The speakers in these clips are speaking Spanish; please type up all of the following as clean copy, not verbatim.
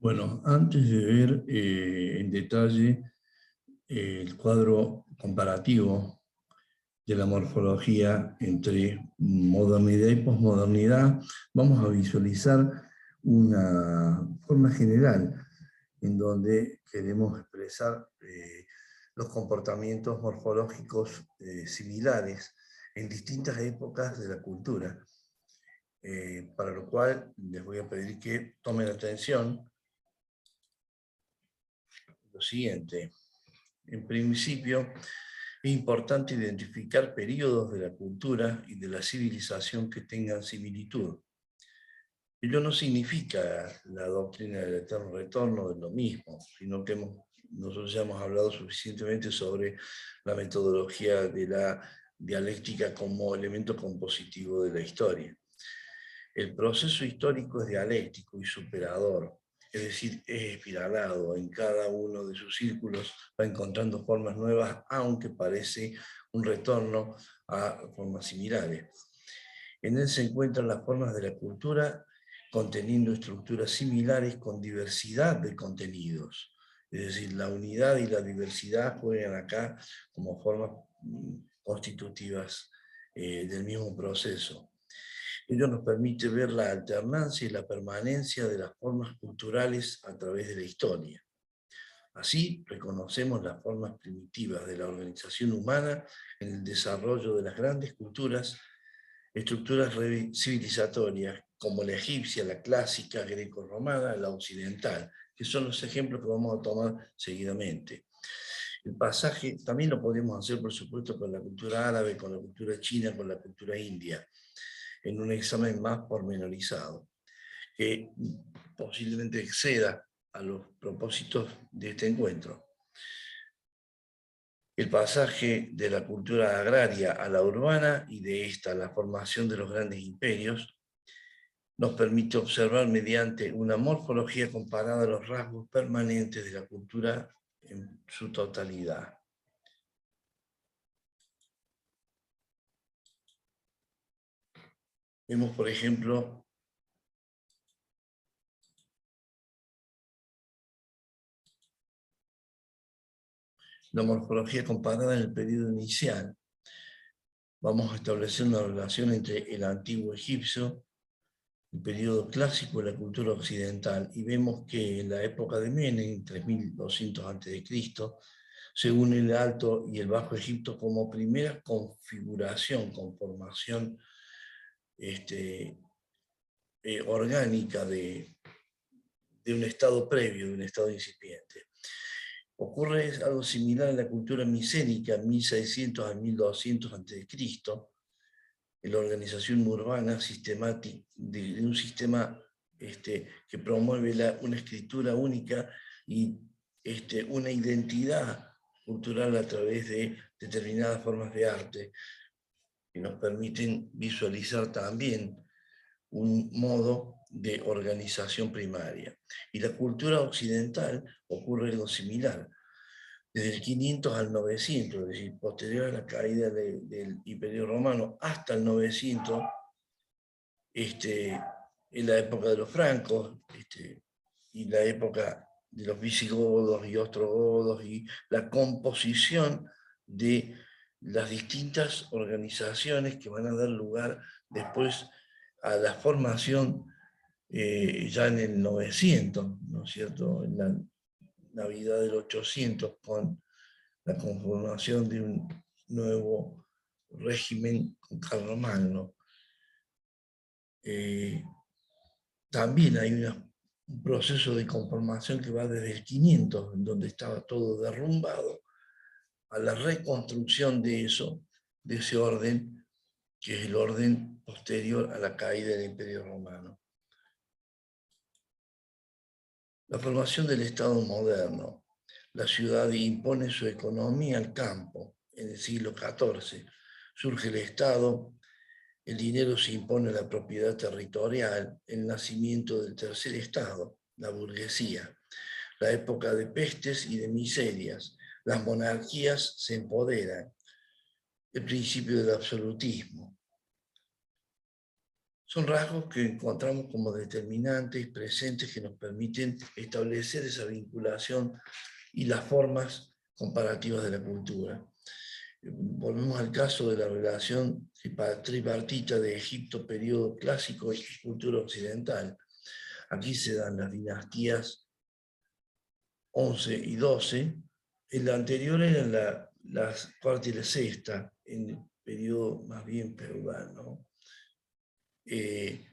Bueno, antes de ver en detalle el cuadro comparativo de la morfología entre modernidad y posmodernidad, vamos a visualizar una forma general en donde queremos expresar los comportamientos morfológicos similares en distintas épocas de la cultura. Para lo cual les voy a pedir que tomen atención lo siguiente. En principio, es importante identificar periodos de la cultura y de la civilización que tengan similitud. Ello no significa la doctrina del eterno retorno de lo mismo, sino que nosotros ya hemos hablado suficientemente sobre la metodología de la dialéctica como elemento compositivo de la historia. El proceso histórico es dialéctico y superador, es decir, es espiralado. En cada uno de sus círculos va encontrando formas nuevas, aunque parece un retorno a formas similares. En él se encuentran las formas de la cultura conteniendo estructuras similares con diversidad de contenidos. Es decir, la unidad y la diversidad juegan acá como formas constitutivas del mismo proceso. Ello nos permite ver la alternancia y la permanencia de las formas culturales a través de la historia. Así, reconocemos las formas primitivas de la organización humana en el desarrollo de las grandes culturas, estructuras civilizatorias, como la egipcia, la clásica, greco-romana, la occidental, que son los ejemplos que vamos a tomar seguidamente. El pasaje también lo podemos hacer, por supuesto, con la cultura árabe, con la cultura china, con la cultura india, en un examen más pormenorizado, que posiblemente exceda a los propósitos de este encuentro. El pasaje de la cultura agraria a la urbana y de esta a la formación de los grandes imperios nos permite observar mediante una morfología comparada los rasgos permanentes de la cultura en su totalidad. Vemos, por ejemplo, la morfología comparada en el periodo inicial. Vamos a establecer una relación entre el antiguo egipcio, el periodo clásico de la cultura occidental, y vemos que en la época de Menem, 3200 a.C., se une el Alto y el Bajo Egipto como primera configuración, conformación orgánica de un estado previo, de un estado incipiente. Ocurre algo similar en la cultura micénica, 1600 a 1200 a.C., en la organización urbana sistemática de un sistema que promueve una escritura única y una identidad cultural a través de determinadas formas de arte que nos permiten visualizar también un modo de organización primaria. Y la cultura occidental ocurre algo similar. Desde el 500 al 900, es decir, posterior a la caída del Imperio Romano hasta el 900, en la época de los francos, y la época de los visigodos y ostrogodos, y la composición de las distintas organizaciones que van a dar lugar después a la formación ya en el 900, ¿no es cierto?, en la Navidad del 800, con la conformación de un nuevo régimen con Carlomagno. También hay un proceso de conformación que va desde el 500, en donde estaba todo derrumbado, a la reconstrucción de eso, de ese orden, que es el orden posterior a la caída del Imperio Romano. La formación del Estado moderno. La ciudad impone su economía al campo. En el siglo XIV surge el Estado, el dinero se impone a la propiedad territorial, el nacimiento del tercer estado, la burguesía, la época de pestes y de miserias, las monarquías se empoderan, el principio del absolutismo. son rasgos que encontramos como determinantes, presentes, que nos permiten establecer esa vinculación y las formas comparativas de la cultura. Volvemos al caso de la relación tripartita de Egipto, periodo clásico y cultura occidental. Aquí se dan las dinastías 11 y 12. En la anterior eran las cuarta y la sexta, en el periodo más bien feudal, ¿no? En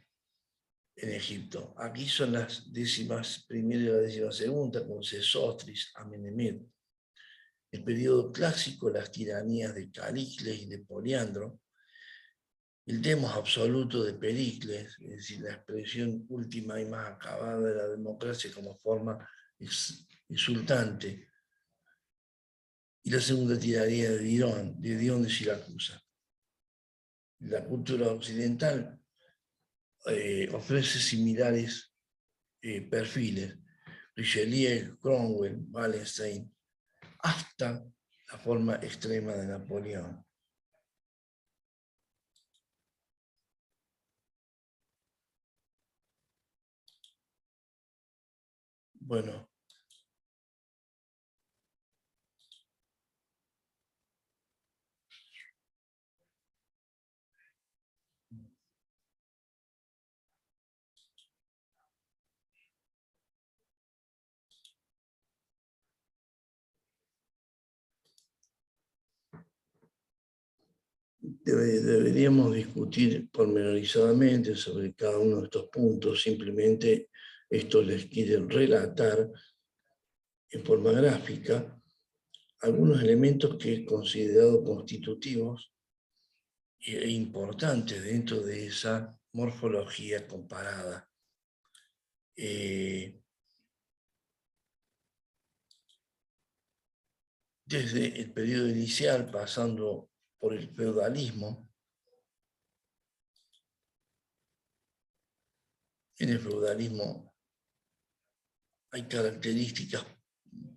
Egipto. Aquí son las 11ª y la 12ª, con Sesostris, Amenemhet. El periodo clásico, las tiranías de Calicles y de Poliandro. El demos absoluto de Pericles, es decir, la expresión última y más acabada de la democracia como forma exultante. Y la segunda tiranía de Dion de Siracusa. La cultura occidental ofrece similares perfiles. Richelieu, Cromwell, Wallenstein, hasta la forma extrema de Napoleón. Bueno, deberíamos discutir pormenorizadamente sobre cada uno de estos puntos. Simplemente esto les quiere relatar en forma gráfica algunos elementos que he considerado constitutivos e importantes dentro de esa morfología comparada. Desde el periodo inicial, pasando por el feudalismo. En el feudalismo hay características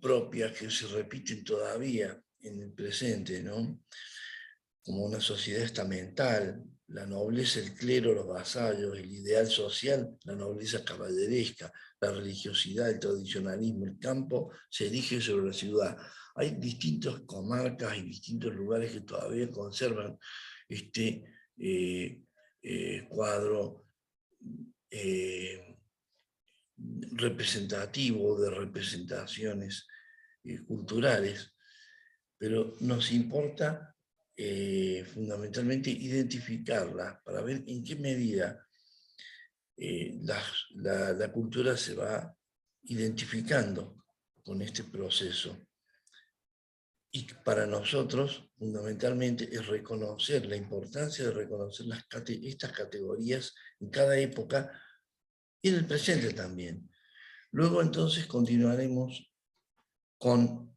propias que se repiten todavía en el presente, ¿no? Como una sociedad estamental, la nobleza, el clero, los vasallos, el ideal social, la nobleza caballeresca, la religiosidad, el tradicionalismo, el campo se erige sobre la ciudad. Hay distintas comarcas y distintos lugares que todavía conservan este cuadro representativo de representaciones culturales, pero nos importa fundamentalmente identificarlas para ver en qué medida la cultura se va identificando con este proceso. Y para nosotros, fundamentalmente, es reconocer la importancia de reconocer estas categorías en cada época y en el presente también. Luego entonces continuaremos con,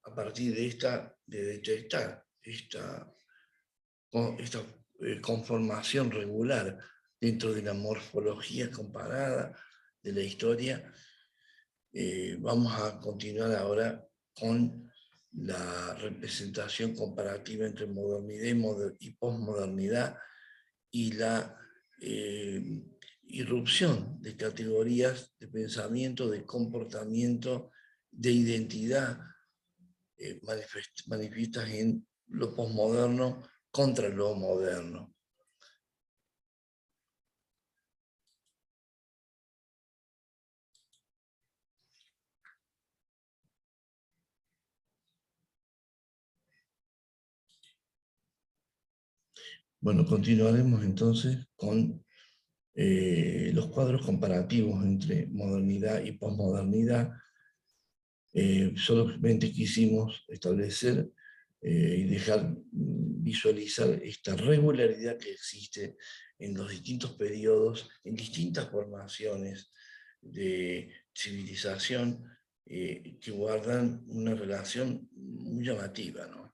a partir de detectar esta conformación regular dentro de la morfología comparada de la historia. Vamos a continuar ahora con la representación comparativa entre modernidad y posmodernidad y la irrupción de categorías de pensamiento, de comportamiento, de identidad manifiestas en lo posmoderno contra lo moderno. Bueno, continuaremos entonces con los cuadros comparativos entre modernidad y posmodernidad. Solamente quisimos establecer y dejar visualizar esta regularidad que existe en los distintos periodos, en distintas formaciones de civilización que guardan una relación muy llamativa, ¿no?